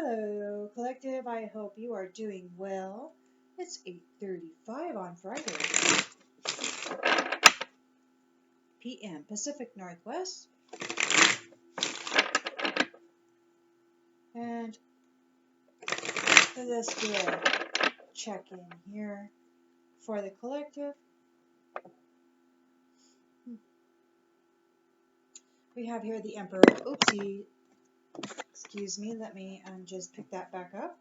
Hello, collective. I hope you are doing well. It's 8:35 on Friday, p.m. Pacific Northwest, and let's do a check-in here for the collective. We have here the Emperor. Oopsie, excuse me. Let me just pick that back up.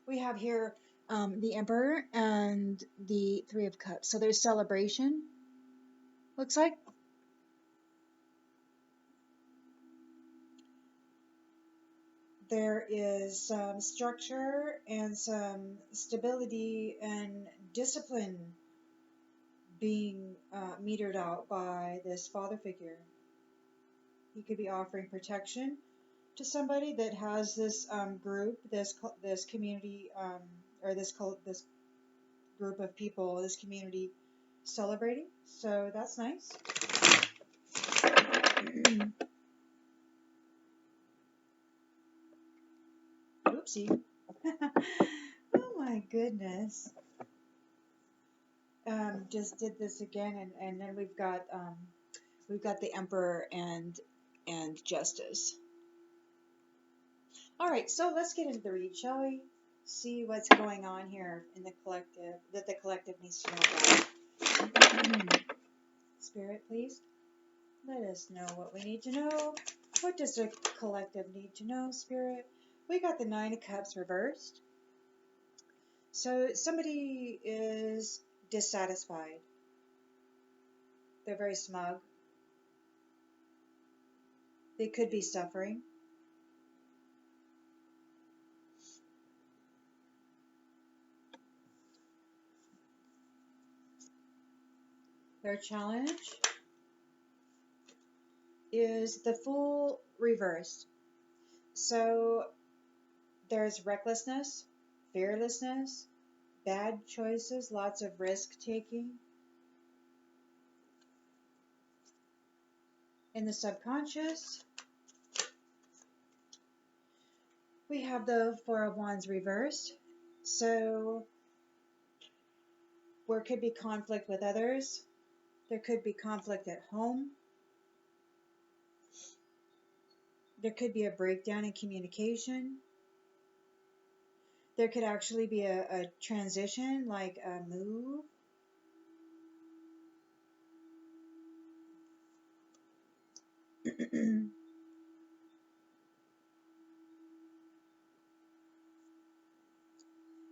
We have here the Emperor and the Three of Cups. So there's celebration. Looks like. There is some structure and some stability and discipline being metered out by this father figure. He could be offering protection to somebody that has this group, this community, or this group of people, this community celebrating. So that's nice. Oopsie. Oh my goodness. Just did this again, and then we've got the Emperor and Justice. All right, so let's get into the read, shall we? See what's going on here in the collective that the collective needs to know about. Spirit, please let us know what we need to know. What does the collective need to know, Spirit? We got the Nine of Cups reversed. So somebody is dissatisfied. They're very smug. They could be suffering. Their challenge is the Fool reversed. So there's recklessness, fearlessness, bad choices, lots of risk taking. In the subconscious, we have the Four of Wands reversed. So there could be conflict with others. There could be conflict at home. There could be a breakdown in communication. There could actually be a transition, like a move.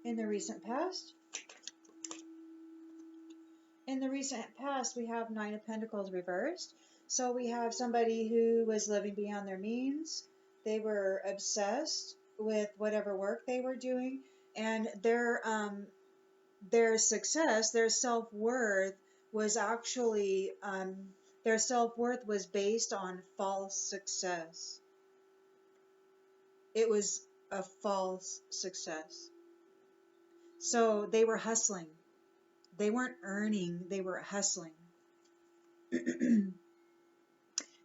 In the recent past, we have Nine of Pentacles reversed. So we have somebody who was living beyond their means. They were obsessed with whatever work they were doing, and their success, their self-worth was actually their self-worth was based on false success. It was a false success. So they were hustling. They weren't earning, they were hustling.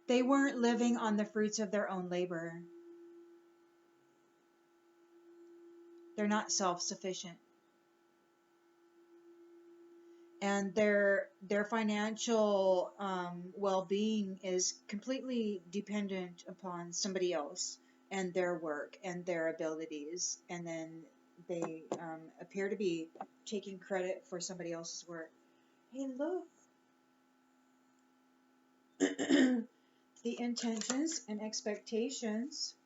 They weren't living on the fruits of their own labor. They're not self-sufficient. And their financial well-being is completely dependent upon somebody else and their work and their abilities. And then they appear to be taking credit for somebody else's work. Hey, look. The intentions and expectations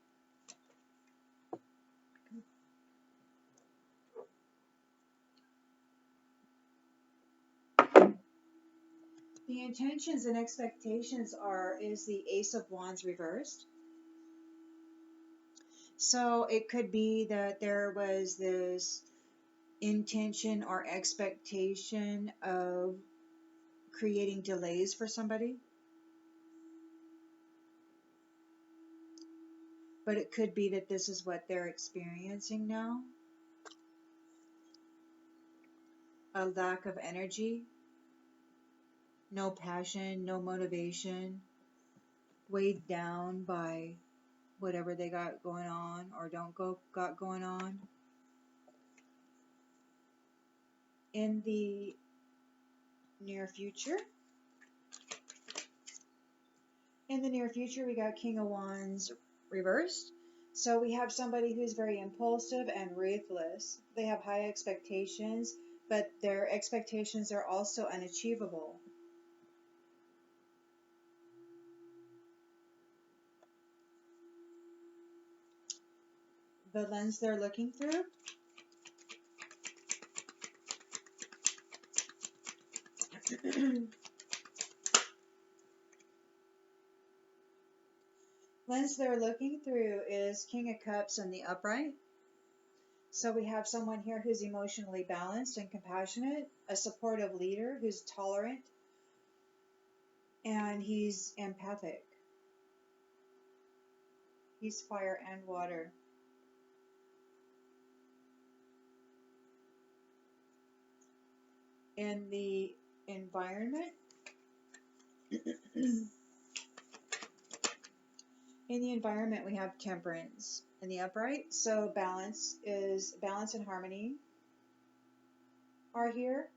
is the Ace of Wands reversed. So it could be that there was this intention or expectation of creating delays for somebody. But it could be that this is what they're experiencing now. A lack of energy, no passion, no motivation, weighed down by whatever they got going on or got going on. In the near future, we got King of Wands reversed. So we have somebody who's very impulsive and ruthless. They have high expectations, but their expectations are also unachievable. The lens they're looking through, is King of Cups in the upright. So we have someone here who's emotionally balanced and compassionate, a supportive leader who's tolerant, and he's empathic. He's fire and water. In the environment, we have temperance in the upright. So balance and harmony are here.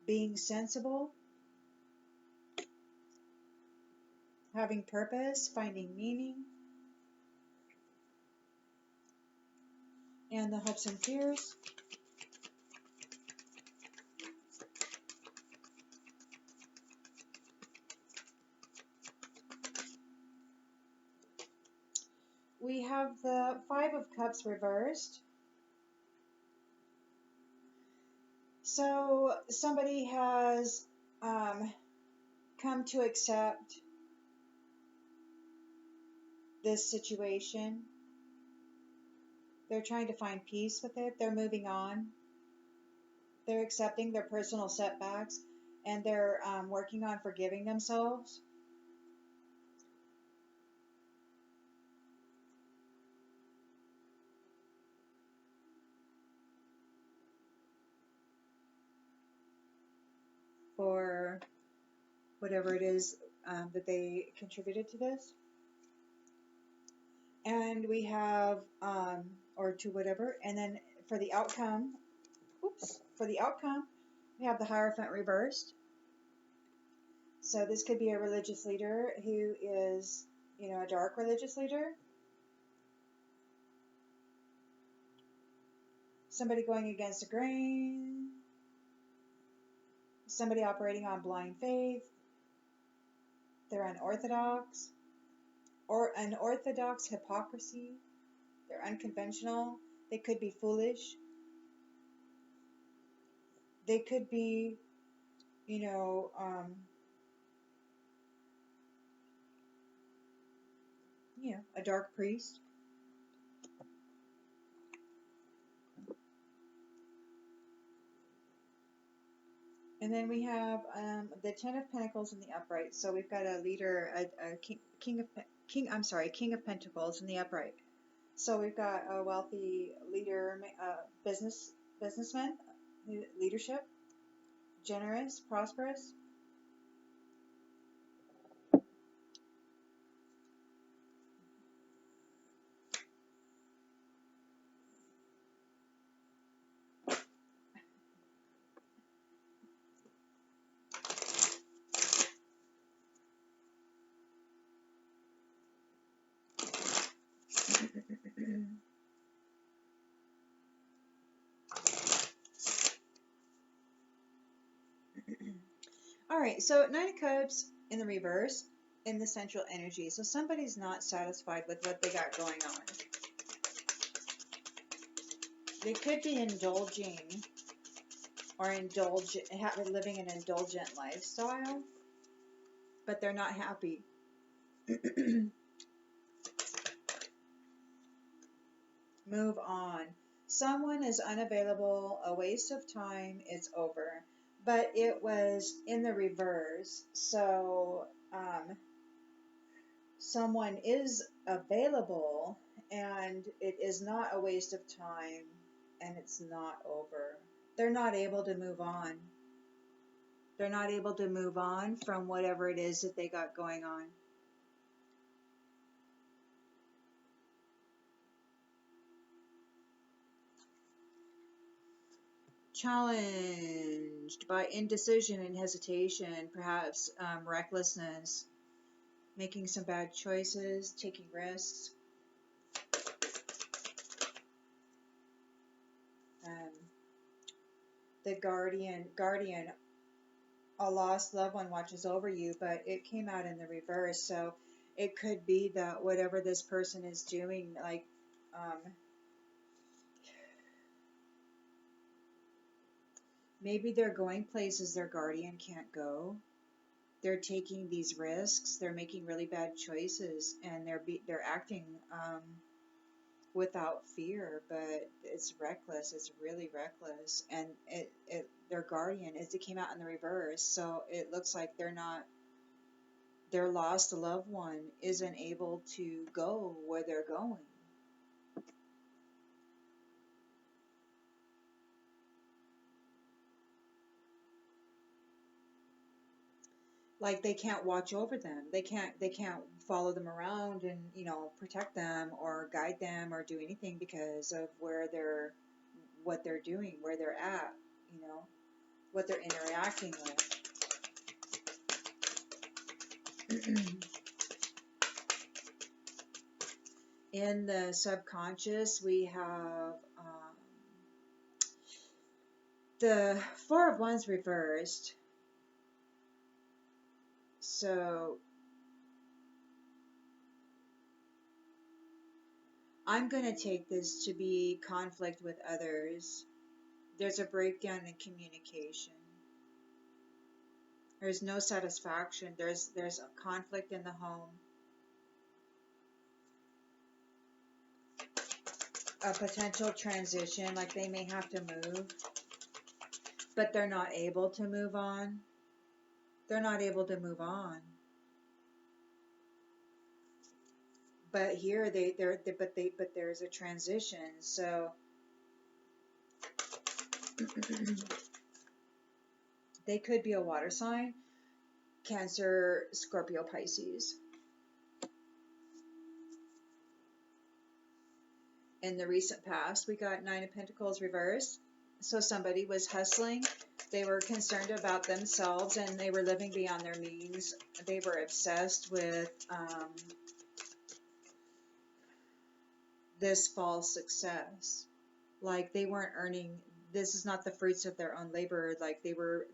Being sensible, having purpose, finding meaning, and the hopes and fears. We have the Five of Cups reversed. So somebody has come to accept this situation. They're trying to find peace with it. They're moving on. They're accepting their personal setbacks, and they're working on forgiving themselves. For whatever it is that they contributed to this. And we have, or to whatever, and then for the outcome, we have the Hierophant reversed. So this could be a religious leader who is, a dark religious leader. Somebody going against the grain. Somebody operating on blind faith. They're unorthodox. Or unorthodox hypocrisy. They're unconventional. They could be foolish. They could be, a dark priest. And then we have the Ten of Pentacles in the upright. So we've got a leader, a King of Pentacles in the upright. So we've got a wealthy leader, businessman, leadership, generous, prosperous. All right, so Nine of Cups in the reverse in the central energy. So somebody's not satisfied with what they got going on. They could be indulging or living an indulgent lifestyle, but they're not happy. Move on. Someone is unavailable, a waste of time, it's over. But it was in the reverse, so someone is available, and it is not a waste of time, and it's not over. They're not able to move on. They're not able to move on from whatever it is that they got going on. Challenged by indecision and hesitation, perhaps recklessness, making some bad choices, taking risks. The guardian, a lost loved one watches over you, but it came out in the reverse. So it could be that whatever this person is doing, like, maybe they're going places their guardian can't go. They're taking these risks. They're making really bad choices, and they're acting without fear, but it's reckless. It's really reckless, and their guardian it came out in the reverse. So it looks like their lost loved one isn't able to go where they're going. Like they can't watch over them. They can't follow them around and, protect them or guide them or do anything because of what they're doing, where they're at, what they're interacting with. In the subconscious, we have the Four of Wands reversed. So I'm going to take this to be conflict with others. There's a breakdown in communication. There's no satisfaction. There's a conflict in the home. A potential transition, like they may have to move, but they're not able to move on. They're not able to move on. But here but there's a transition. So they could be a water sign, Cancer, Scorpio, Pisces. In the recent past, we got Nine of Pentacles reversed. So somebody was hustling. They were concerned about themselves and they were living beyond their means. They were obsessed with this false success. Like they weren't earning, this is not the fruits of their own labor. Like they were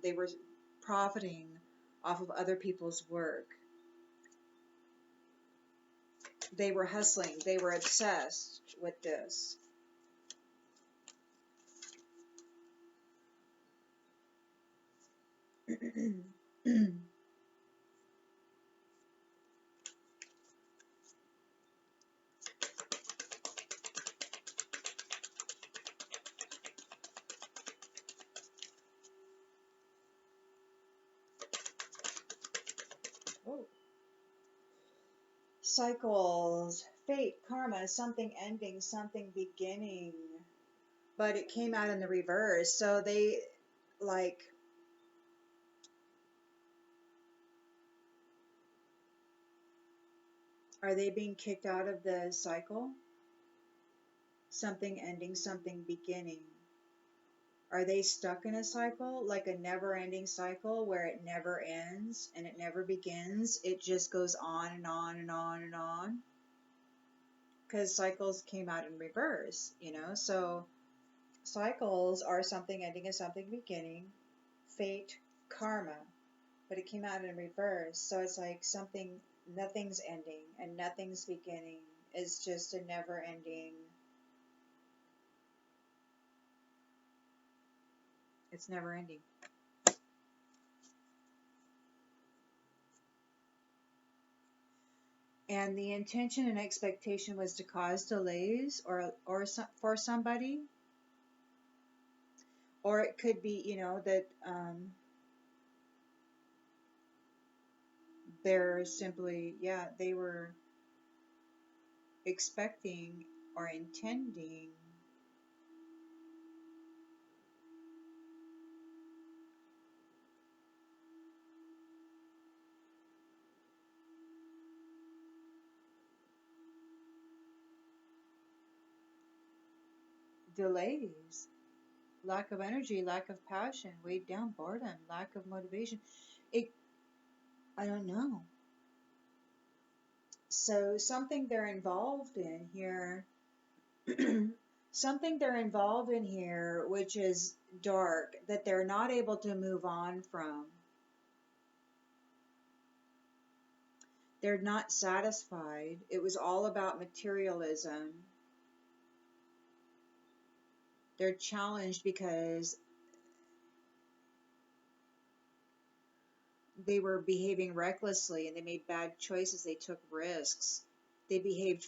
profiting off of other people's work. They were hustling. They were obsessed with this. Oh. Cycles, fate, karma, something ending, something beginning. But it came out in the reverse. So they, like, are they being kicked out of the cycle? Something ending, something beginning. Are they stuck in a cycle, like a never-ending cycle where it never ends and it never begins? It just goes on and on and on and on. Because cycles came out in reverse, So cycles are something ending and something beginning. Fate, karma. But it came out in reverse. So it's like nothing's ending and nothing's beginning. It's just a never-ending. It's never ending. And the intention and expectation was to cause delays or for somebody. Or it could be, that they're simply, they were expecting or intending delays, lack of energy, lack of passion, weighed down, boredom, lack of motivation. I don't know. So something they're involved in here, something they're involved in here, which is dark, that they're not able to move on from. They're not satisfied. It was all about materialism. They're challenged because they were behaving recklessly and they made bad choices. They took risks. They behaved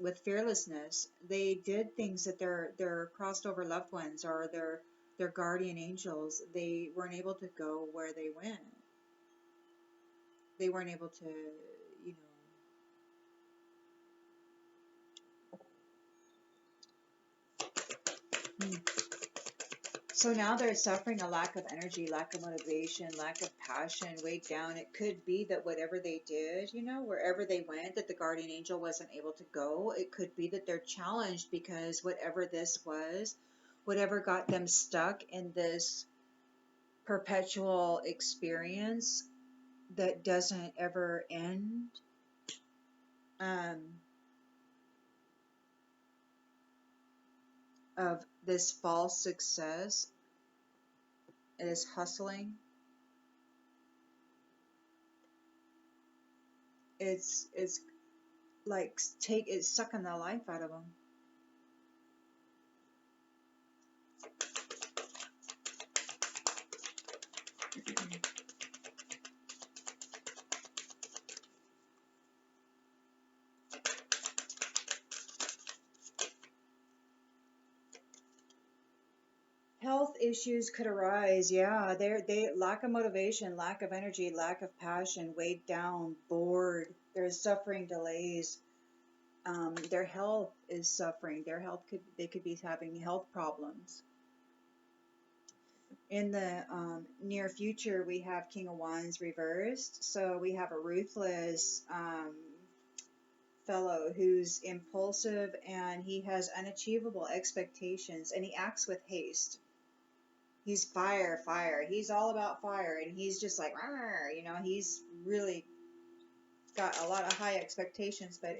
with fearlessness. They did things that their crossed over loved ones or their guardian angels, they weren't able to go where they went. They weren't able to, you know. So now they're suffering a lack of energy, lack of motivation, lack of passion, weighed down. It could be that whatever they did, wherever they went, that the guardian angel wasn't able to go. It could be that they're challenged because whatever this was, whatever got them stuck in this perpetual experience that doesn't ever end, of this false success, this hustling. It's like it's sucking the life out of them. Health issues could arise. Yeah, they lack of motivation, lack of energy, lack of passion, weighed down, bored. There's suffering delays. Their health is suffering. They could be having health problems. In the near future, we have King of Wands reversed. So we have a ruthless fellow who's impulsive and he has unachievable expectations and he acts with haste. He's fire. He's all about fire, and he's just like, he's really got a lot of high expectations, but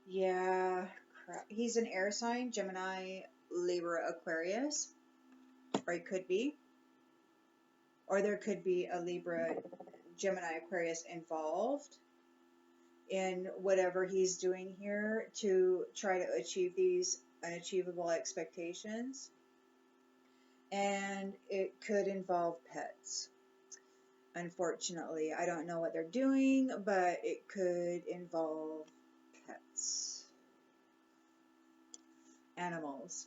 yeah, crap. He's an air sign, Gemini, Libra, Aquarius, or he could be, or there could be a Libra, Gemini, Aquarius involved in whatever he's doing here to try to achieve these unachievable expectations. And it could involve pets. Unfortunately, I don't know what they're doing, but it could involve pets, animals.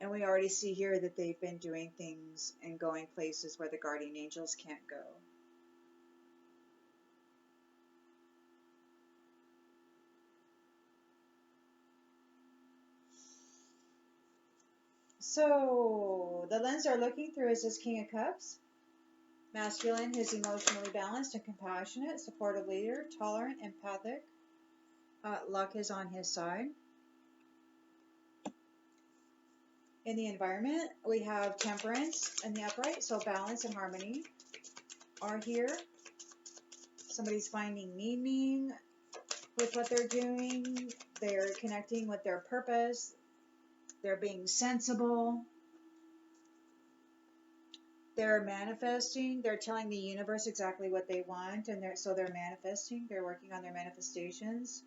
And we already see here that they've been doing things and going places where the guardian angels can't go. So the lens they're looking through is this King of Cups. Masculine, who's emotionally balanced and compassionate, supportive leader, tolerant, empathic. Luck is on his side. In the environment, we have Temperance in the upright, so balance and harmony are here. Somebody's finding meaning with what they're doing. They're connecting with their purpose. They're being sensible. They're manifesting. They're telling the universe exactly what they want, and they're manifesting. They're working on their manifestations.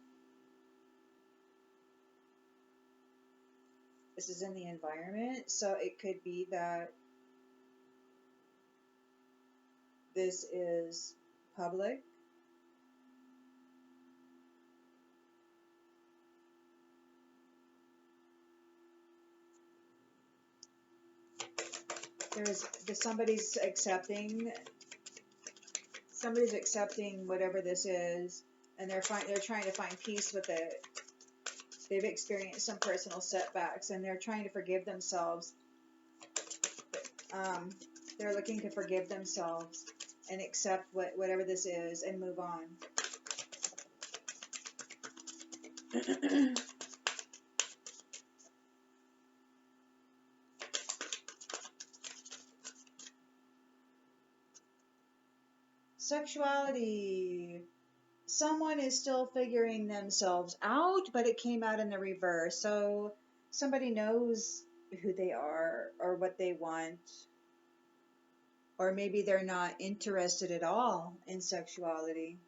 This is in the environment, so it could be that this is public. Somebody's accepting whatever this is, and they're trying to find peace with it. They've experienced some personal setbacks, and they're trying to forgive themselves. They're looking to forgive themselves and accept whatever this is and move on. Sexuality. Someone is still figuring themselves out, but it came out in the reverse. So somebody knows who they are or what they want, or maybe they're not interested at all in sexuality.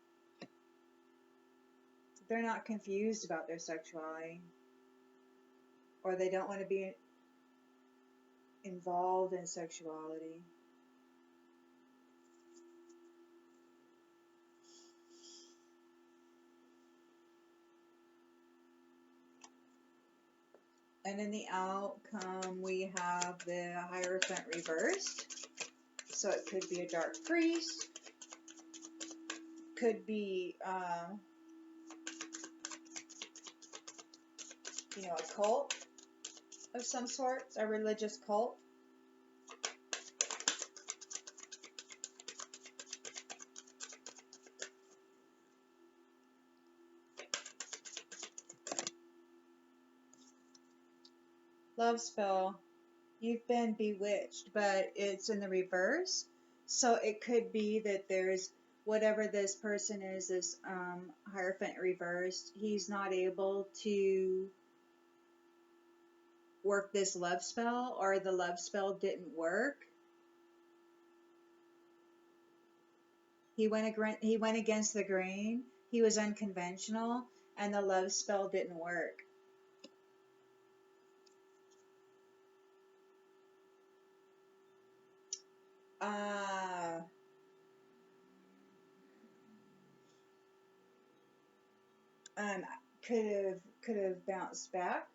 They're not confused about their sexuality, or they don't want to be involved in sexuality. And in the outcome, we have the Hierophant reversed. So it could be a dark priest, could be, a cult of some sort, a religious cult. Love spell. You've been bewitched, but it's in the reverse. So it could be that there's whatever this person is, this Hierophant reversed, he's not able to work this love spell, or the love spell didn't work. He went against the grain. He was unconventional, and the love spell didn't work. Could have bounced back.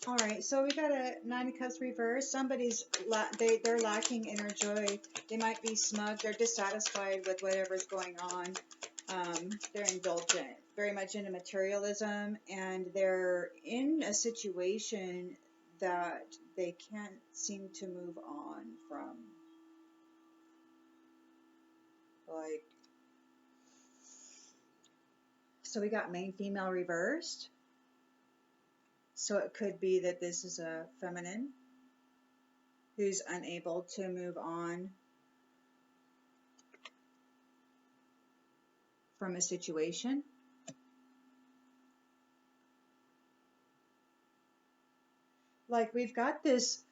All right. So we got a Nine of Cups reverse. Somebody's they're lacking inner joy. They might be smug. They're dissatisfied with whatever's going on. They're indulgent, very much into materialism, and they're in a situation that they can't seem to move on from. Like, so we got main female reversed. So it could be that this is a feminine who's unable to move on from a situation. Like we've got this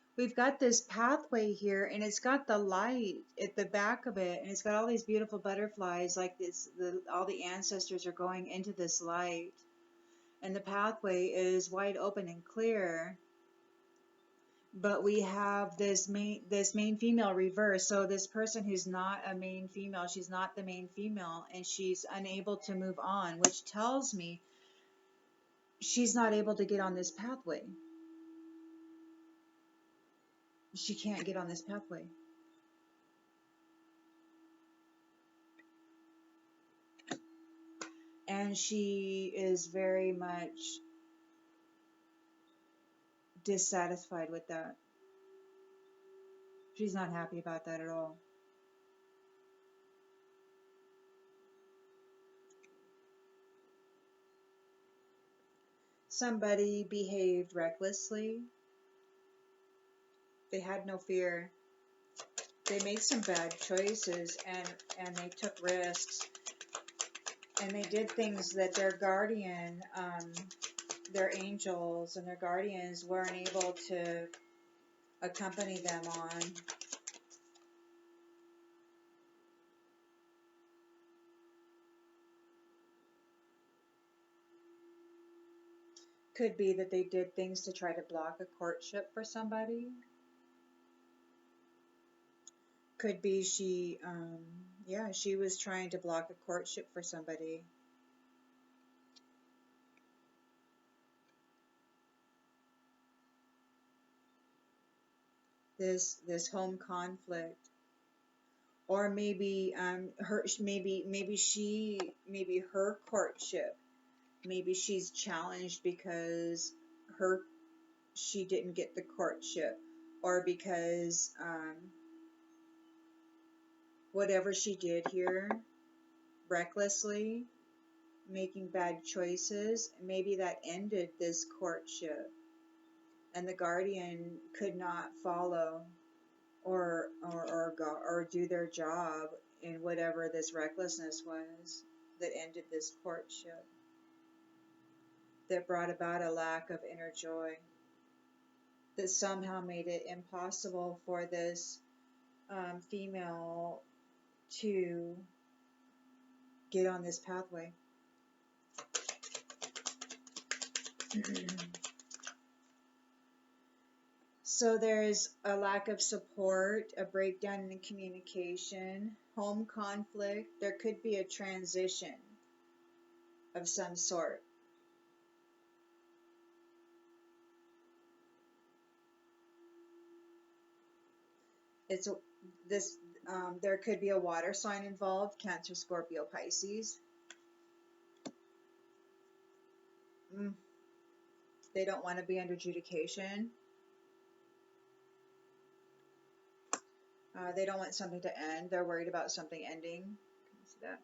pathway here, and it's got the light at the back of it, and it's got all these beautiful butterflies. Like this, all the ancestors are going into this light, and the pathway is wide open and clear. But we have this main female reverse. So this person who's not a main female, she's not the main female, and she's unable to move on, which tells me she's not able to get on this pathway. She can't get on this pathway. And she is very much dissatisfied with that. She's not happy about that at all. Somebody behaved recklessly. They had no fear. They made some bad choices, and they took risks. And they did things that their guardian, their angels and their guardians weren't able to accompany them on. Could be that they did things to try to block a courtship for somebody. Could be she, yeah, she was trying to block a courtship for somebody. This home conflict, or maybe maybe her courtship, maybe she's challenged because she didn't get the courtship, or because whatever she did here, recklessly making bad choices, maybe that ended this courtship, and the guardian could not follow or do their job in whatever this recklessness was that ended this courtship, that brought about a lack of inner joy, that somehow made it impossible for this female to get on this pathway. So there's a lack of support, a breakdown in communication, home conflict. There could be a transition of some sort. It's this. There could be a water sign involved: Cancer, Scorpio, Pisces. They don't want to be under adjudication. They don't want something to end. They're worried about something ending. Can you see that?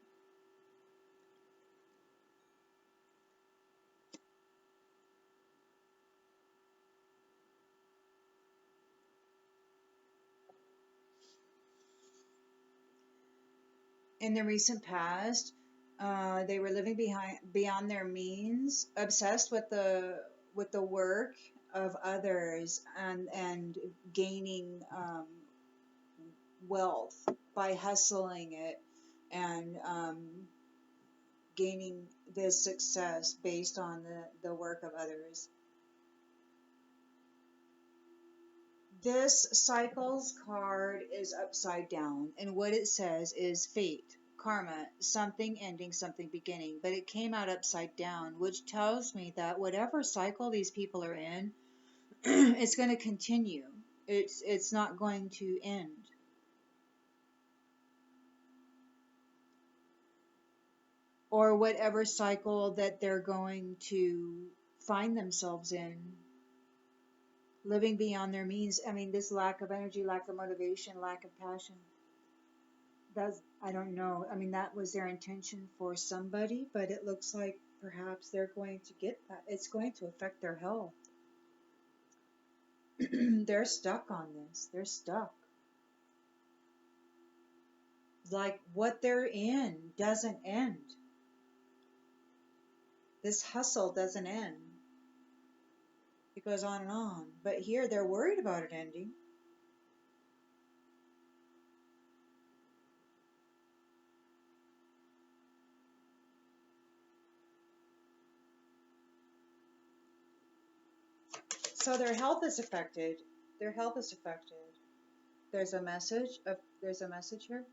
In the recent past, they were living beyond their means, obsessed with the work of others, and gaining wealth by hustling it, and gaining this success based on the work of others. This cycles card is upside down, and what it says is fate, karma, something ending, something beginning, but it came out upside down, which tells me that whatever cycle these people are in, it's going to continue. It's not going to end. Or whatever cycle that they're going to find themselves in, living beyond their means. I mean, this lack of energy, lack of motivation, lack of passion. I don't know. I mean, that was their intention for somebody, but it looks like perhaps they're going to get that. It's going to affect their health. They're stuck on this. They're stuck. Like what they're in doesn't end. This hustle doesn't end. It goes on and on. But here they're worried about it ending. So their health is affected. Their health is affected. There's a message here.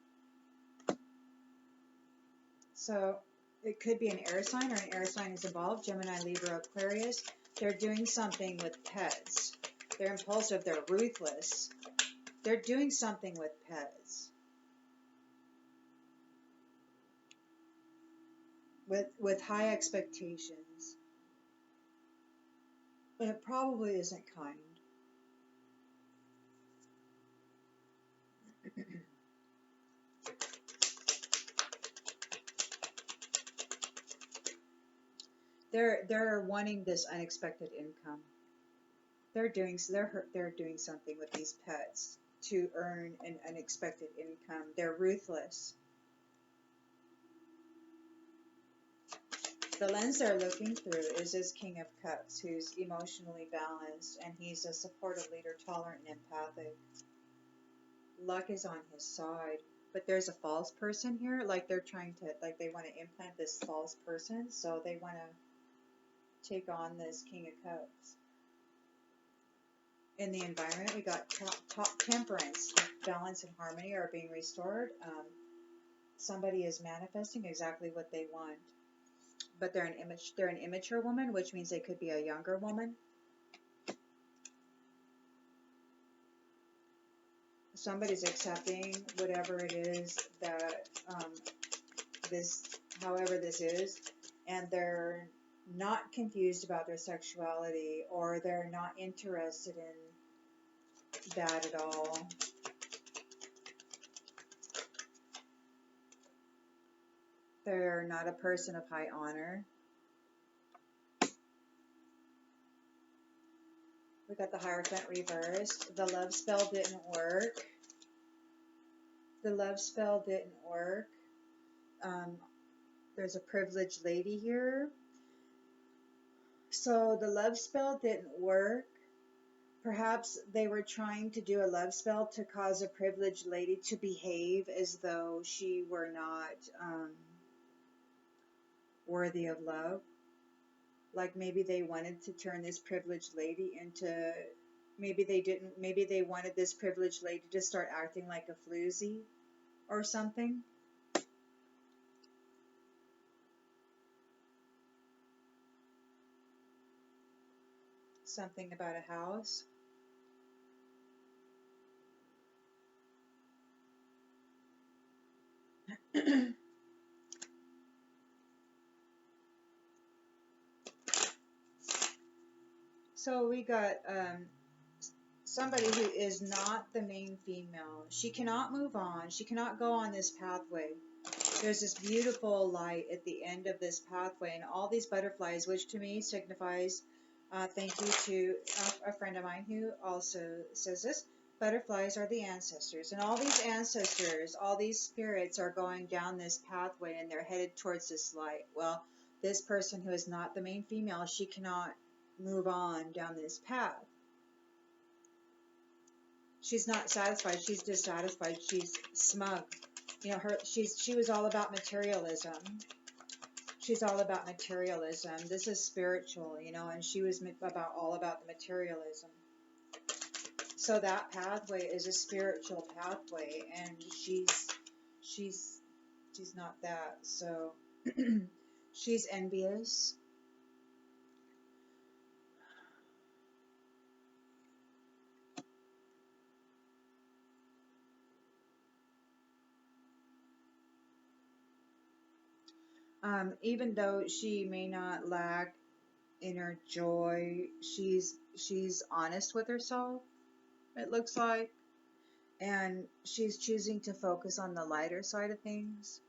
So it could be an air sign, or an air sign is involved. Gemini, Libra, Aquarius. They're doing something with pets. They're impulsive. They're ruthless. They're doing something with pets. With high expectations. But it probably isn't kind. They're wanting this unexpected income. They're doing something with these pets to earn an unexpected income. They're ruthless. The lens they're looking through is this King of Cups, who's emotionally balanced, and he's a supportive leader, tolerant and empathic. Luck is on his side, but there's a false person here. Like they want to implant this false person, so they want to take on this King of Cups. In the environment, we got top temperance. Balance and harmony are being restored. Somebody is manifesting exactly what they want. But they're an immature woman, which means they could be a younger woman. Somebody's accepting whatever it is that however this is, and they're not confused about their sexuality, or they're not interested in that at all. They're not a person of high honor. We got the Hierophant reversed. The love spell didn't work. The love spell didn't work. There's a privileged lady here. So the love spell didn't work. Perhaps they were trying to do a love spell to cause a privileged lady to behave as though she were not worthy of love. Like maybe they wanted to turn this privileged lady into, maybe they wanted this privileged lady to start acting like a floozy or something. Something about a house. So we got somebody who is not the main female. She cannot move on. She cannot go on this pathway. There's this beautiful light at the end of this pathway, and all these butterflies, which to me signifies, thank you to a friend of mine who also says this, butterflies are the ancestors. And all these ancestors, all these spirits are going down this pathway, and they're headed towards this light. Well, this person who is not the main female, she cannot move on down this path. She's not satisfied. She's dissatisfied. She's smug. You know, she was all about materialism. She's all about materialism. This is spiritual, you know, and she was all about the materialism. So that pathway is a spiritual pathway, and she's not that. So she's envious. Even though she may not lack inner joy, she's honest with herself, it looks like, and she's choosing to focus on the lighter side of things.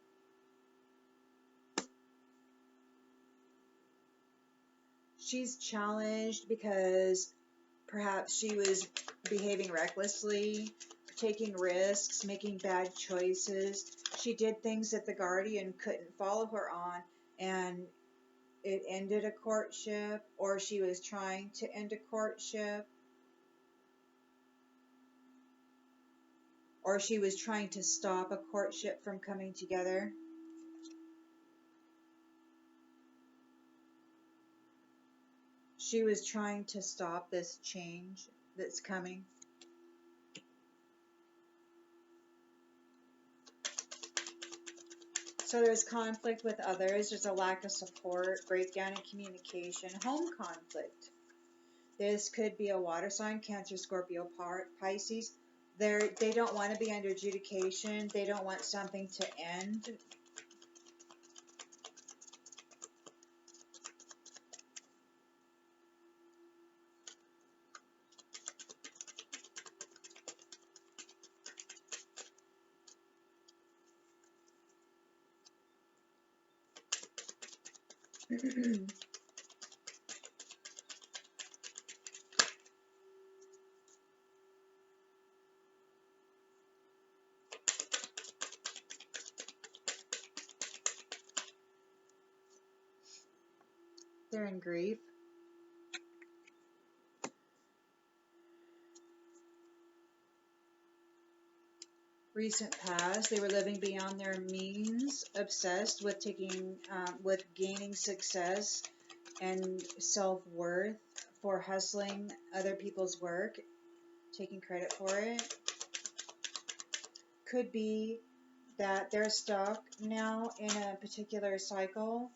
She's challenged because perhaps she was behaving recklessly, taking risks, making bad choices. She did things that the guardian couldn't follow her on, and it ended a courtship, or she was trying to end a courtship, or she was trying to stop a courtship from coming together. She was trying to stop this change that's coming. So there's conflict with others, there's a lack of support, breakdown in communication, home conflict. This could be a water sign, Cancer, Scorpio, Pisces. They don't want to be under adjudication. They don't want something to end. They're in grief. Recent past, they were living beyond their means, obsessed with gaining success, and self-worth for hustling other people's work, taking credit for it. Could be that they're stuck now in a particular cycle,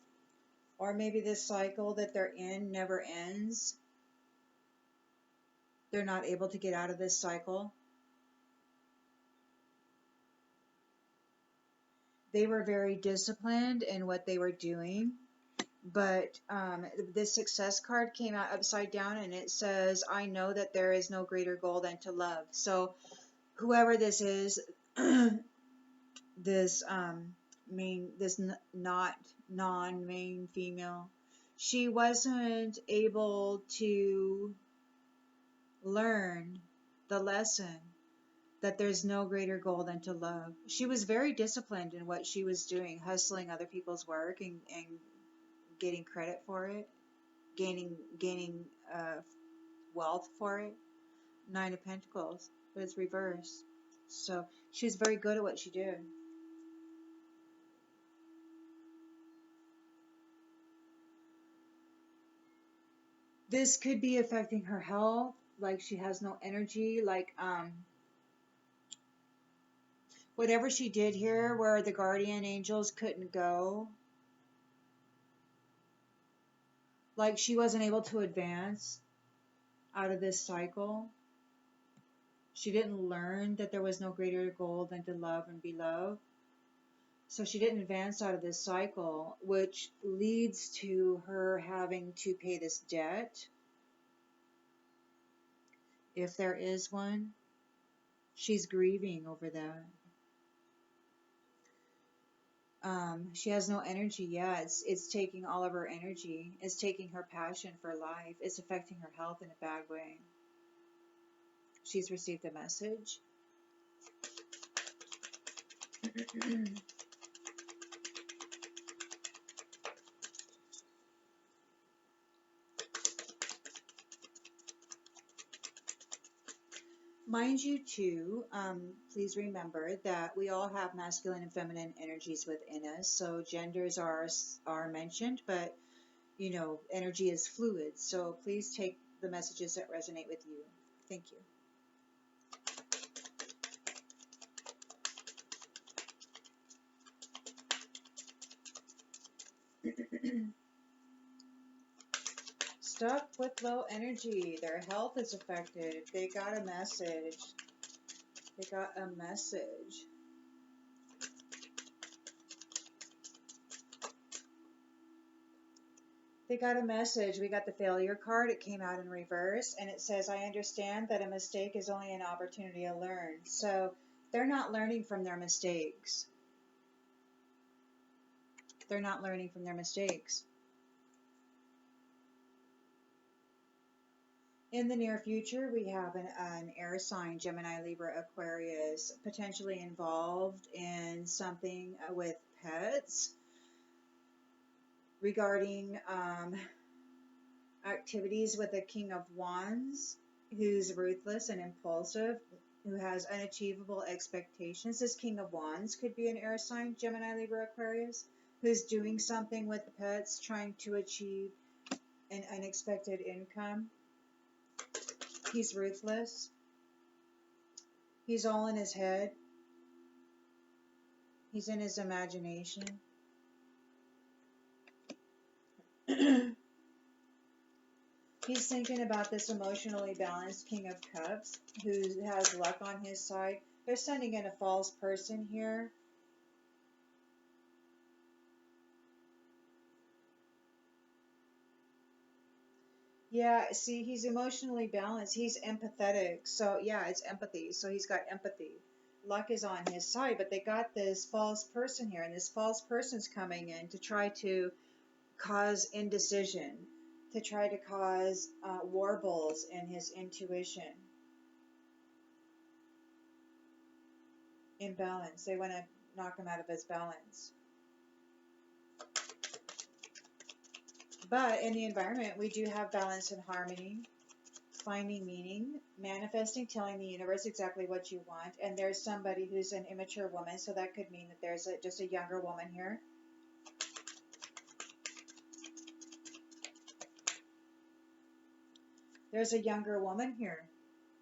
or maybe this cycle that they're in never ends. They're not able to get out of this cycle. They were very disciplined in what they were doing, but this success card came out upside down, and it says, I know that there is no greater goal than to love. So whoever this is, this not non-main female, she wasn't able to learn the lesson that there's no greater goal than to love. She was very disciplined in what she was doing, hustling other people's work and getting credit for it, gaining wealth for it. 9 of Pentacles, but it's reversed. So she was very good at what she did. This could be affecting her health, like she has no energy, like whatever she did here where the guardian angels couldn't go, like she wasn't able to advance out of this cycle. She didn't learn that there was no greater goal than to love and be loved. So she didn't advance out of this cycle, which leads to her having to pay this debt. If there is one, she's grieving over that. She has no energy. Yeah, it's taking all of her energy. It's taking her passion for life. It's affecting her health in a bad way. She's received a message. Mind you, too, please remember that we all have masculine and feminine energies within us. So genders are mentioned, but you know, energy is fluid. So please take the messages that resonate with you. Thank you. Stuck with low energy. Their health is affected. They got a message. They got a message. They got a message. We got the failure card. It came out in reverse, and it says, I understand that a mistake is only an opportunity to learn. So they're not learning from their mistakes. They're not learning from their mistakes. In the near future, we have an air sign, Gemini, Libra, Aquarius, potentially involved in something with pets regarding activities with a King of Wands who's ruthless and impulsive, who has unachievable expectations. This King of Wands could be an air sign, Gemini, Libra, Aquarius, who's doing something with the pets, trying to achieve an unexpected income. He's ruthless. He's all in his head. He's in his imagination. He's thinking about this emotionally balanced King of Cups who has luck on his side. They're sending in a false person here. Yeah, see, he's emotionally balanced. He's empathetic. So, yeah, it's empathy. So he's got empathy. Luck is on his side, but they got this false person here, and this false person's coming in to try to cause indecision, to try to cause warbles in his intuition. Imbalance. They want to knock him out of his balance. But in the environment, we do have balance and harmony, finding meaning, manifesting, telling the universe exactly what you want. And there's somebody who's an immature woman, so that could mean that there's just a younger woman here. There's a younger woman here.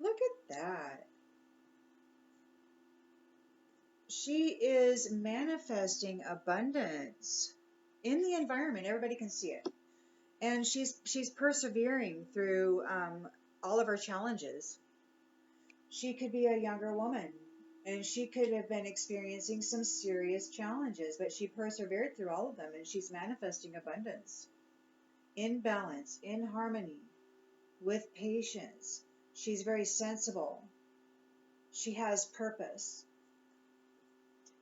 Look at that. She is manifesting abundance in the environment. Everybody can see it. And she's persevering through all of her challenges. She could be a younger woman, and she could have been experiencing some serious challenges, but she persevered through all of them, and she's manifesting abundance in balance, in harmony, with patience. She's very sensible. She has purpose.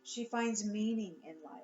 She finds meaning in life.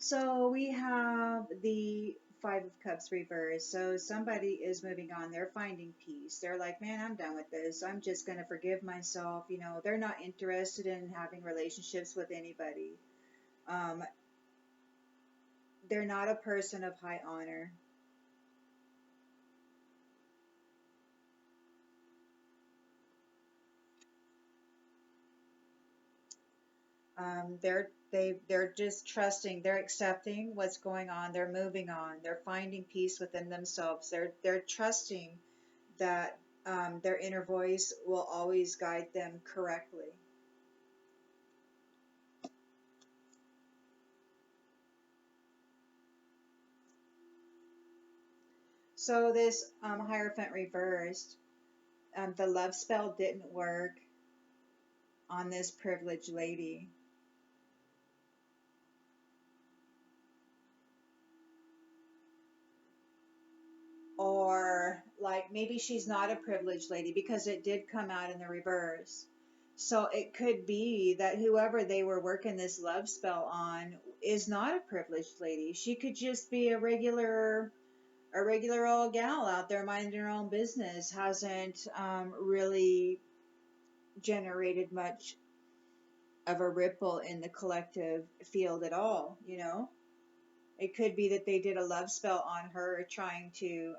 So we have the Five of Cups reversed. So somebody is moving on. They're finding peace. They're like, man, I'm done with this. I'm just going to forgive myself. You know, they're not interested in having relationships with anybody. They're not a person of high honor. They're just trusting. They're accepting what's going on. They're moving on. They're finding peace within themselves. They're trusting that their inner voice will always guide them correctly. So this Hierophant reversed. The love spell didn't work on this privileged lady. Or like maybe she's not a privileged lady because it did come out in the reverse. So it could be that whoever they were working this love spell on is not a privileged lady. She could just be a regular old gal out there minding her own business, hasn't really generated much of a ripple in the collective field at all, you know? It could be that they did a love spell on her trying to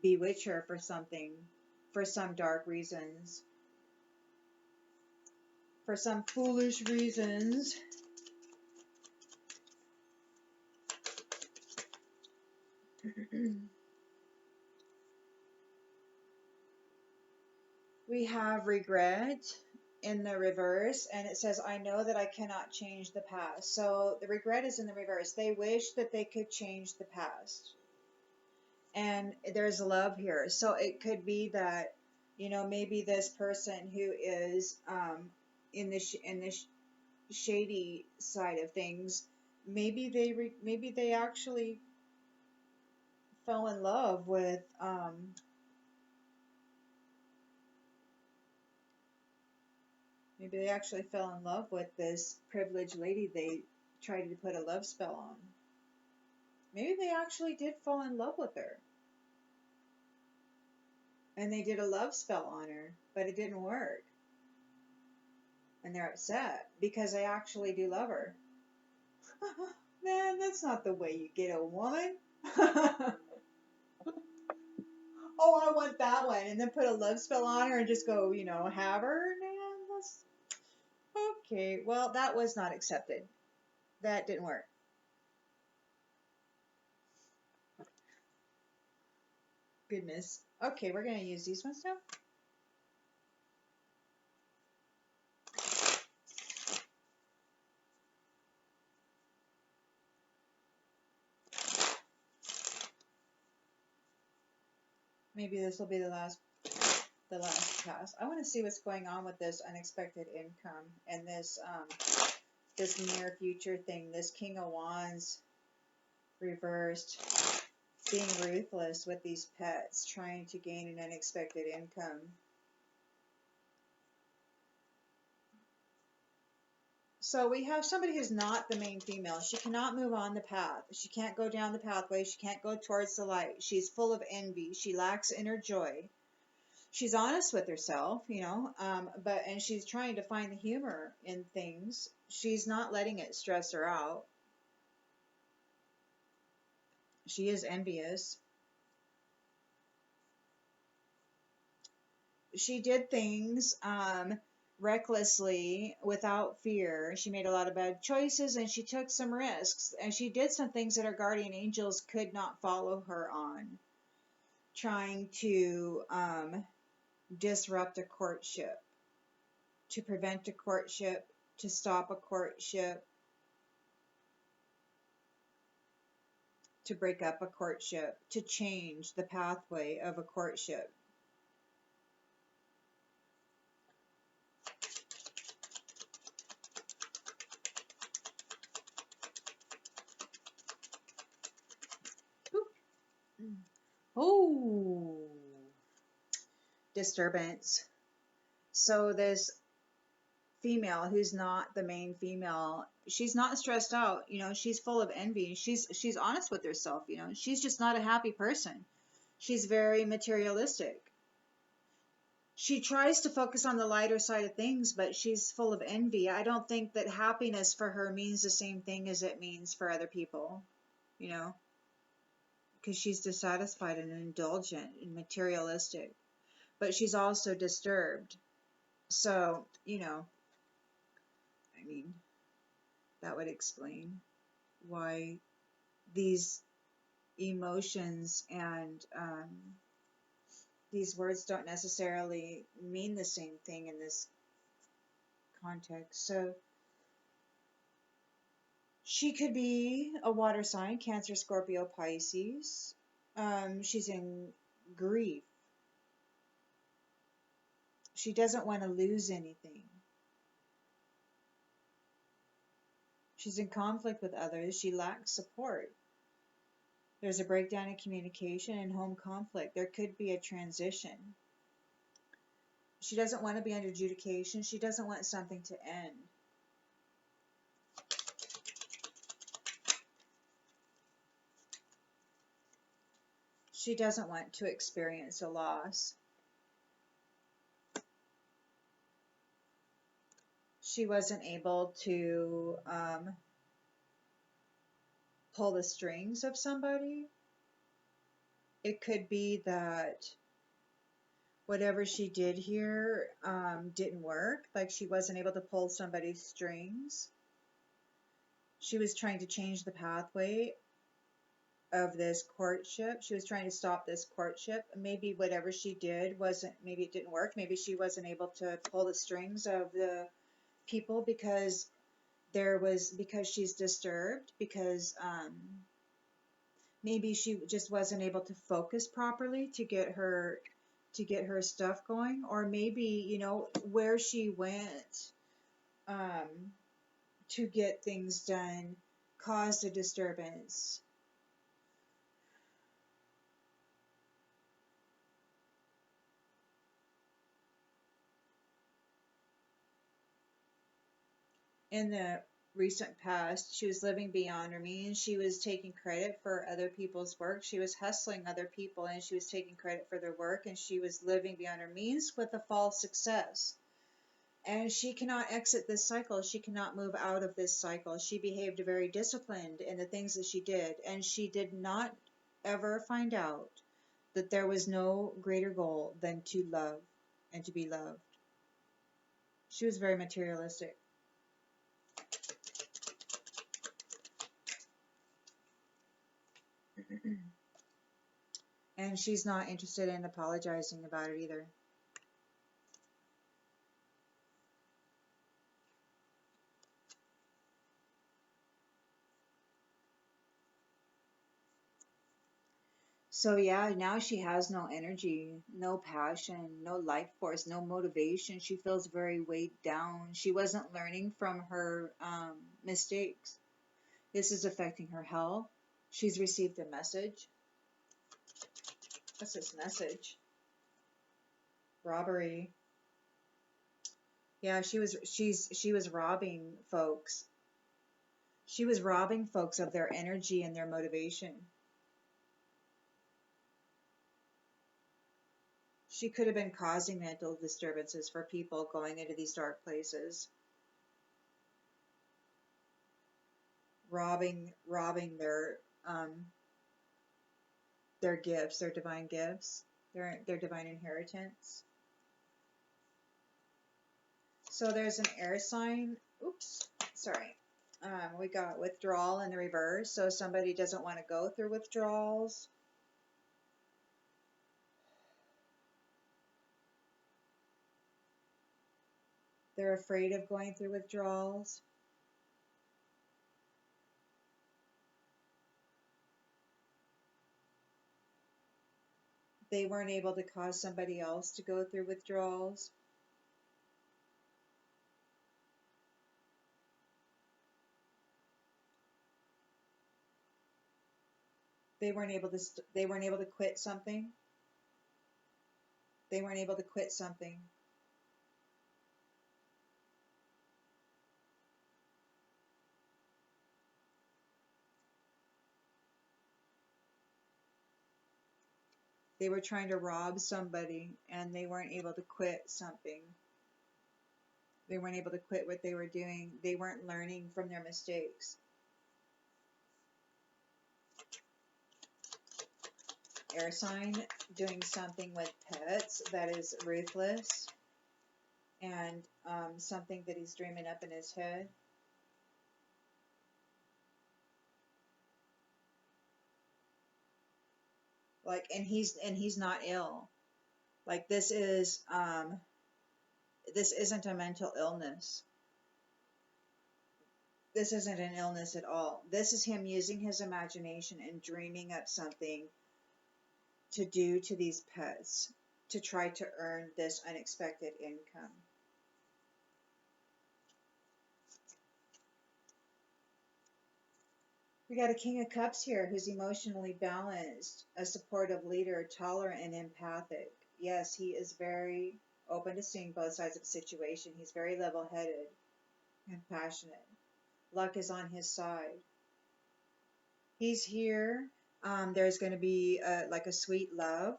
bewitch her for something, for some dark reasons, for some foolish reasons. We have regret in the reverse, and it says, I know that I cannot change the past. So the regret is in the reverse. They wish that they could change the past. And there's love here. So it could be that, you know, maybe this person who is in the shady side of things, maybe they actually fell in love with maybe they actually fell in love with this privileged lady they tried to put a love spell on. Maybe they actually did fall in love with her. And they did a love spell on her, but it didn't work. And they're upset because they actually do love her. Man, that's not the way you get a woman. Oh, I want that one. And then put a love spell on her and just go, you know, have her. Man, that's... Okay, well, that was not accepted. That didn't work. Goodness. Okay, we're going to use these ones now. Maybe this will be the last pass. I want to see what's going on with this unexpected income and this near future thing. This King of Wands reversed, being ruthless with these pets, trying to gain an unexpected income. So we have somebody who's not the main female. She cannot move on the path. She can't go down the pathway. She can't go towards the light. She's full of envy. She lacks inner joy. She's honest with herself, and she's trying to find the humor in things. She's not letting it stress her out. She is envious. She did things recklessly without fear. She made a lot of bad choices and she took some risks. And she did some things that her guardian angels could not follow her on, trying to disrupt a courtship, to prevent a courtship, to stop a courtship, to break up a courtship, to change the pathway of a courtship. Oh, disturbance. So this female who's not the main female, she's not stressed out, she's full of envy. She's honest with herself, she's just not a happy person. She's very materialistic. She tries to focus on the lighter side of things, but she's full of envy. I don't think that happiness for her means the same thing as it means for other people, because she's dissatisfied and indulgent and materialistic, but she's also disturbed. So, I mean, that would explain why these emotions and these words don't necessarily mean the same thing in this context. So she could be a water sign, Cancer, Scorpio, Pisces. She's in grief. She doesn't want to lose anything. She's in conflict with others. She lacks support. There's a breakdown in communication and home conflict. There could be a transition. She doesn't want to be under adjudication. She doesn't want something to end. She doesn't want to experience a loss. She wasn't able to pull the strings of somebody. It could be that whatever she did here didn't work, like she wasn't able to pull somebody's strings. She was trying to change the pathway of this courtship. She was trying to stop this courtship. Maybe whatever she did maybe it didn't work. Maybe she wasn't able to pull the strings of the people because she's disturbed, because maybe she just wasn't able to focus properly to get her stuff going, or maybe where she went to get things done caused a disturbance. In the recent past, she was living beyond her means. She was taking credit for other people's work. She was hustling other people and she was taking credit for their work, and she was living beyond her means with a false success. And she cannot exit this cycle. She cannot move out of this cycle. She behaved very disciplined in the things that she did, and she did not ever find out that there was no greater goal than to love and to be loved. She was very materialistic. And she's not interested in apologizing about it either. So yeah, now she has no energy, no passion, no life force, no motivation. She feels very weighed down. She wasn't learning from her mistakes. This is affecting her health. She's received a message. What's this message? Robbery. Yeah, she was robbing folks. She was robbing folks of their energy and their motivation. She could have been causing mental disturbances for people going into these dark places. Robbing their gifts, their divine gifts, their divine inheritance. So there's an air sign. Oops, sorry. We got withdrawal in the reverse. So somebody doesn't want to go through withdrawals. They're afraid of going through withdrawals. They weren't able to cause somebody else to go through withdrawals. They weren't able to quit something. They weren't able to quit something. They were trying to rob somebody and they weren't able to quit something. They weren't able to quit what they were doing. They weren't learning from their mistakes. Air sign doing something with pets that is ruthless, and something that he's dreaming up in his head. Like, and he's not ill. Like, this isn't a mental illness. This isn't an illness at all. This is him using his imagination and dreaming up something to do to these pets to try to earn this unexpected income. We got a King of Cups here who's emotionally balanced, a supportive leader, tolerant and empathic. Yes, he is very open to seeing both sides of the situation. He's very level-headed and passionate. Luck is on his side. He's here. There's going to be like a sweet love,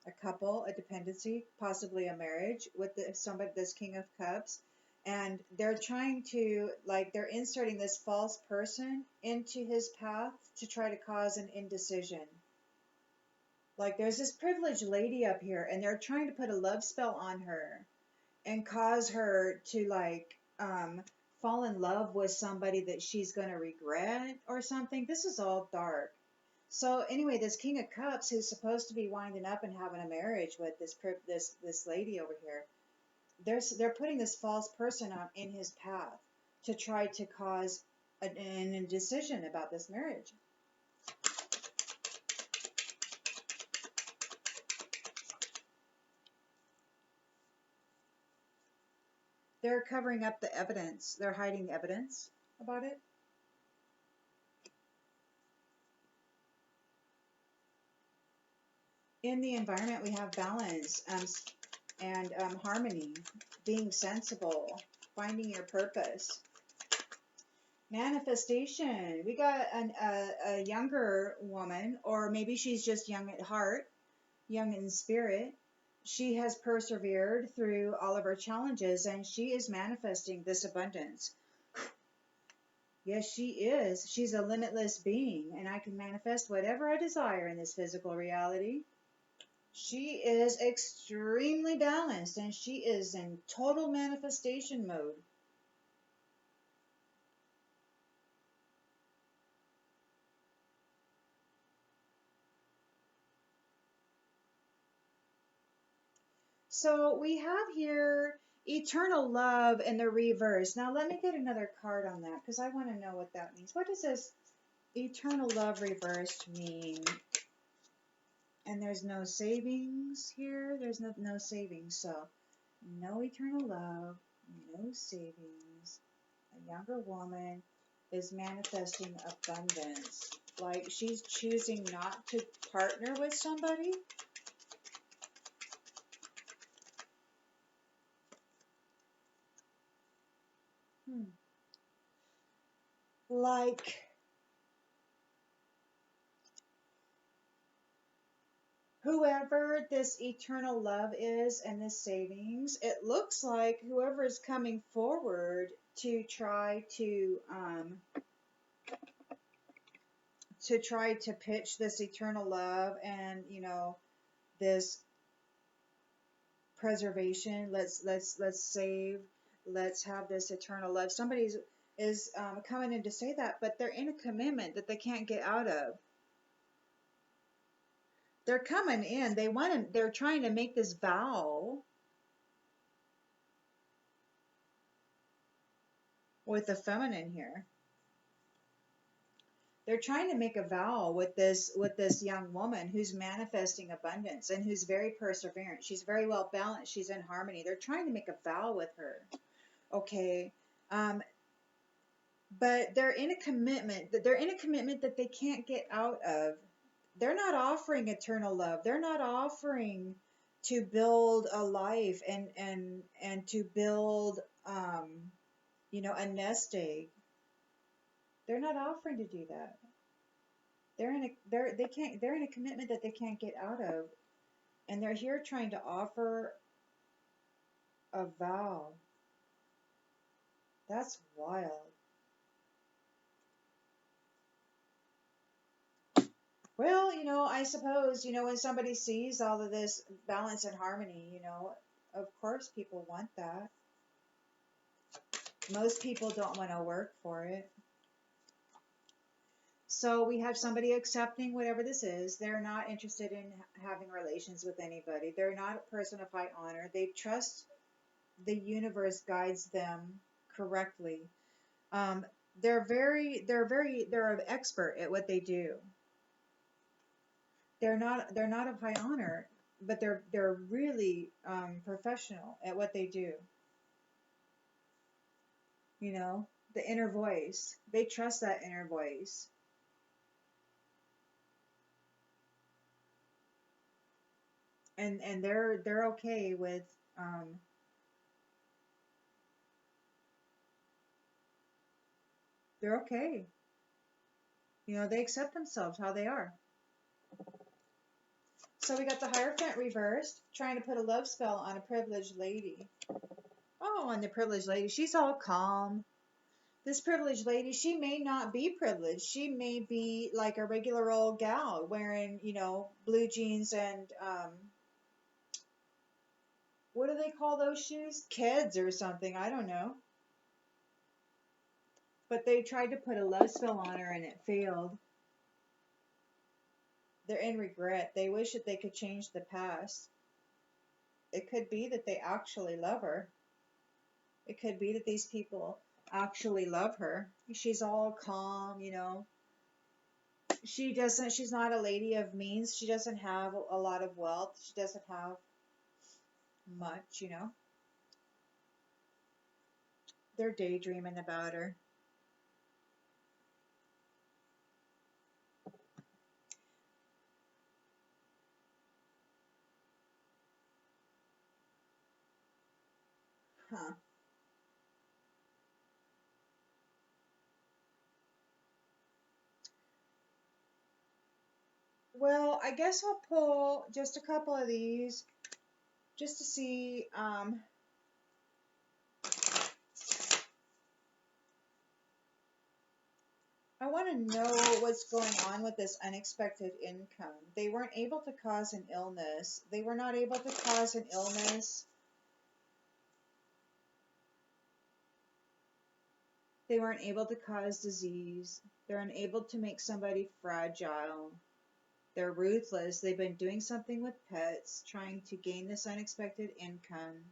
a couple, a dependency, possibly a marriage with this King of Cups. And they're trying to, like, they're inserting this false person into his path to try to cause an indecision. Like, there's this privileged lady up here, and they're trying to put a love spell on her and cause her to, like, fall in love with somebody that she's going to regret or something. This is all dark. So anyway, this King of Cups, who's supposed to be winding up and having a marriage with this lady over here, they're putting this false person on in his path to try to cause an indecision about this marriage. They're covering up the evidence. They're hiding evidence about it. In the environment, we have balance and harmony, being sensible, finding your purpose. Manifestation. We got a younger woman, or maybe she's just young at heart, young in spirit. She has persevered through all of her challenges, and she is manifesting this abundance. Yes, she is. She's a limitless being, and I can manifest whatever I desire in this physical reality. She is extremely balanced, and she is in total manifestation mode. So we have here eternal love in the reverse. Now let me get another card on that because I want to know what that means. What does this eternal love reversed mean? And there's no savings here. There's no savings. So no eternal love, no savings. A younger woman is manifesting abundance. Like she's choosing not to partner with somebody. like whoever this eternal love is and this savings, it looks like whoever is coming forward to try to pitch this eternal love and, you know, this preservation, let's save, let's have this eternal love. Somebody is coming in to say that, but they're in a commitment that they can't get out of. They're coming in, they're trying to make this vow with the feminine here. They're trying to make a vow with this young woman who's manifesting abundance and who's very perseverant. She's very well balanced. She's in harmony. They're trying to make a vow with her. Okay. But they're in a commitment that they can't get out of. They're not offering eternal love. They're not offering to build a life and to build you know, a nest egg. They're not offering to do that. They're in a commitment that they can't get out of, and they're here trying to offer a vow. That's wild. Well, you know, I suppose, you know, when somebody sees all of this balance and harmony, you know, of course people want that. Most people don't want to work for it. So we have somebody accepting whatever this is. They're not interested in having relations with anybody. They're not a person of high honor. They trust the universe guides them correctly. They're an expert at what they do. They're not of high honor, but they're really professional at what they do. You know, the inner voice. They trust that inner voice. And they're okay with they're okay. You know, they accept themselves how they are. So we got the Hierophant reversed, trying to put a love spell on a privileged lady. Oh, on the privileged lady. She's all calm. This privileged lady, she may not be privileged. She may be like a regular old gal wearing, you know, blue jeans and, what do they call those shoes? Keds or something. I don't know. But they tried to put a love spell on her and it failed. They're in regret. They wish that they could change the past. It could be that they actually love her. It could be that these people actually love her. She's all calm, you know. She's not a lady of means. She doesn't have a lot of wealth. She doesn't have much, you know. They're daydreaming about her. Huh. Well, I guess I'll pull just a couple of these just to see, I want to know what's going on with this unexpected income. They weren't able to cause an illness. They were not able to cause an illness. They weren't able to cause disease. They're unable to make somebody fragile. They're ruthless. They've been doing something with pets, trying to gain this unexpected income.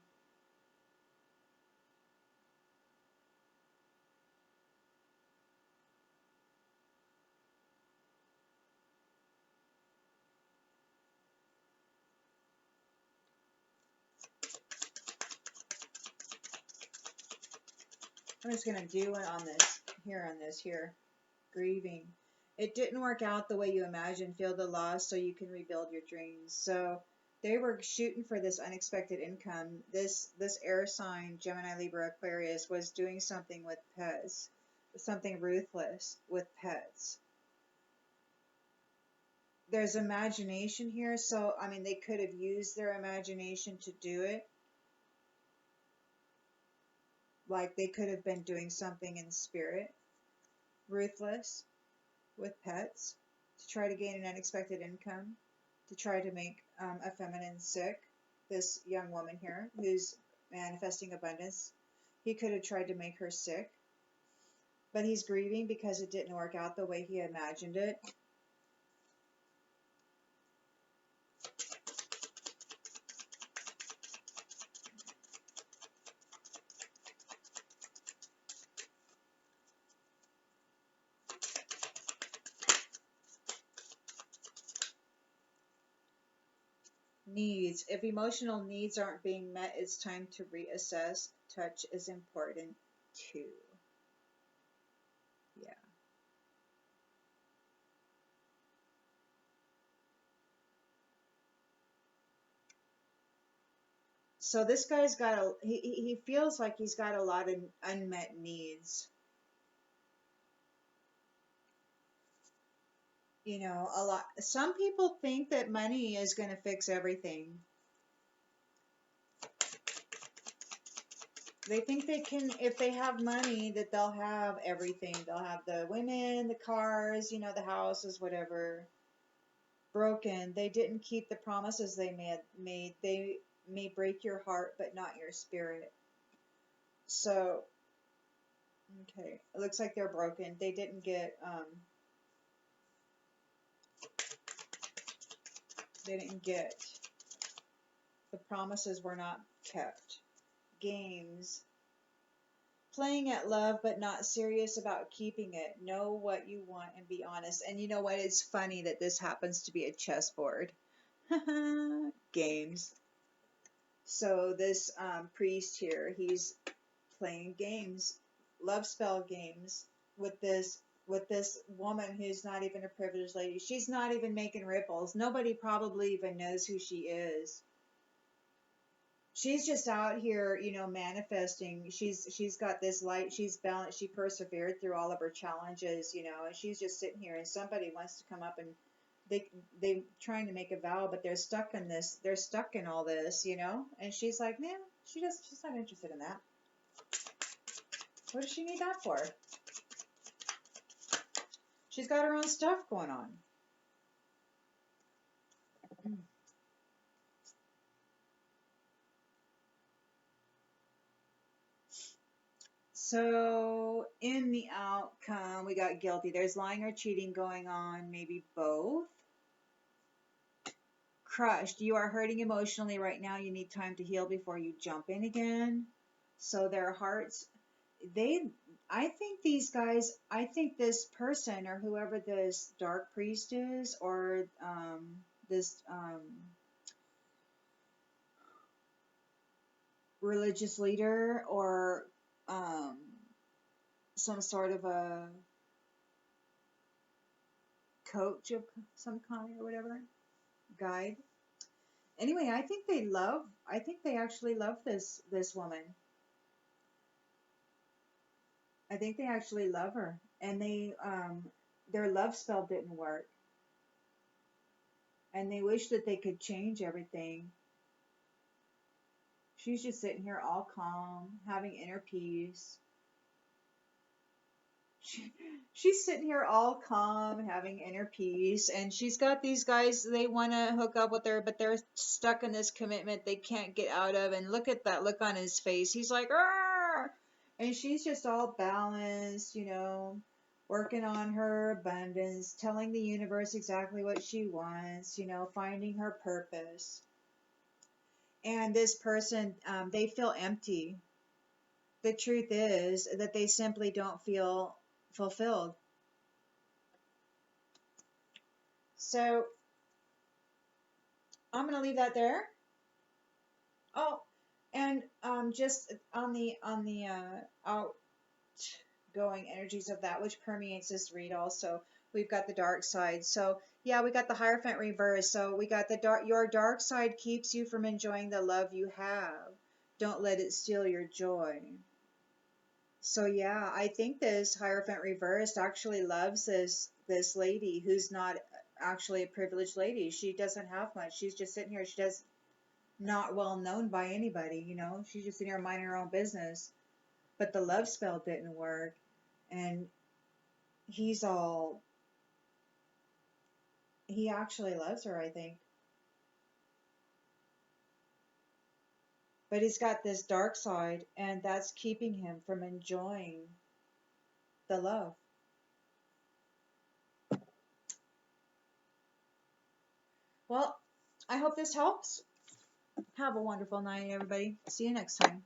I'm just going to do it on this here. Grieving. It didn't work out the way you imagined. Feel the loss so you can rebuild your dreams. So they were shooting for this unexpected income. This air sign, Gemini, Libra, Aquarius, was doing something with pets. something ruthless with pets. There's imagination here, so I mean, they could have used their imagination to do it. Like they could have been doing something in spirit, ruthless with pets, to try to gain an unexpected income, to try to make a feminine sick. This young woman here who's manifesting abundance, he could have tried to make her sick, but he's grieving because it didn't work out the way he imagined it. Needs. If emotional needs aren't being met, it's time to reassess. Touch is important too. Yeah. So this guy's got he feels like he's got a lot of unmet needs. You know, a lot. Some people think that money is going to fix everything. They think they can, if they have money, that they'll have everything. They'll have the women, the cars, you know, the houses, whatever. Broken. They didn't keep the promises they made. They may break your heart, but not your spirit. So, okay, it looks like they're broken. They didn't get, the promises were not kept. Games. Playing at love, but not serious about keeping it. Know what you want and be honest. And you know what? It's funny that this happens to be a chessboard. Games. So this priest here, he's playing games, love spell games with this woman who's not even a privileged lady. She's not even making ripples. Nobody probably even knows who she is. She's just out here, you know, manifesting. She's got this light. She's balanced. She persevered through all of her challenges, you know, and she's just sitting here. And somebody wants to come up and they trying to make a vow, but they're stuck in this. They're stuck in all this, you know. And she's like, man, she's not interested in that. What does she need that for? She's got her own stuff going on. So in the outcome, we got guilty. There's lying or cheating going on, maybe both. Crushed. You are hurting emotionally right now. You need time to heal before you jump in again. So their hearts, I think these guys, I think this person or whoever this dark priest is, or this religious leader, or some sort of a coach of some kind or whatever, guide. Anyway, I think they actually love this woman. I think they actually love her, and their love spell didn't work, and they wish that they could change everything. She's just sitting here all calm, having inner peace. She's sitting here all calm, having inner peace, and she's got these guys, they want to hook up with her, but they're stuck in this commitment they can't get out of, and look at that look on his face. He's like, "Arr!" And she's just all balanced, you know, working on her abundance, telling the universe exactly what she wants, you know, finding her purpose. And this person, they feel empty. The truth is that they simply don't feel fulfilled. So I'm going to leave that there. Oh, and just on the outgoing energies of that, which permeates this read also, we've got the dark side. So yeah, we got the Hierophant reverse. So we got the dark. Your dark side keeps you from enjoying the love you have. Don't let it steal your joy. So yeah, I think this Hierophant reversed actually loves this lady who's not actually a privileged lady. She doesn't have much. She's just sitting here. She does not well known by anybody, you know. She's just sitting here minding her own business. But the love spell didn't work, and he's all he actually loves her, I think. But he's got this dark side, and that's keeping him from enjoying the love. Well, I hope this helps. Have a wonderful night, everybody. See you next time.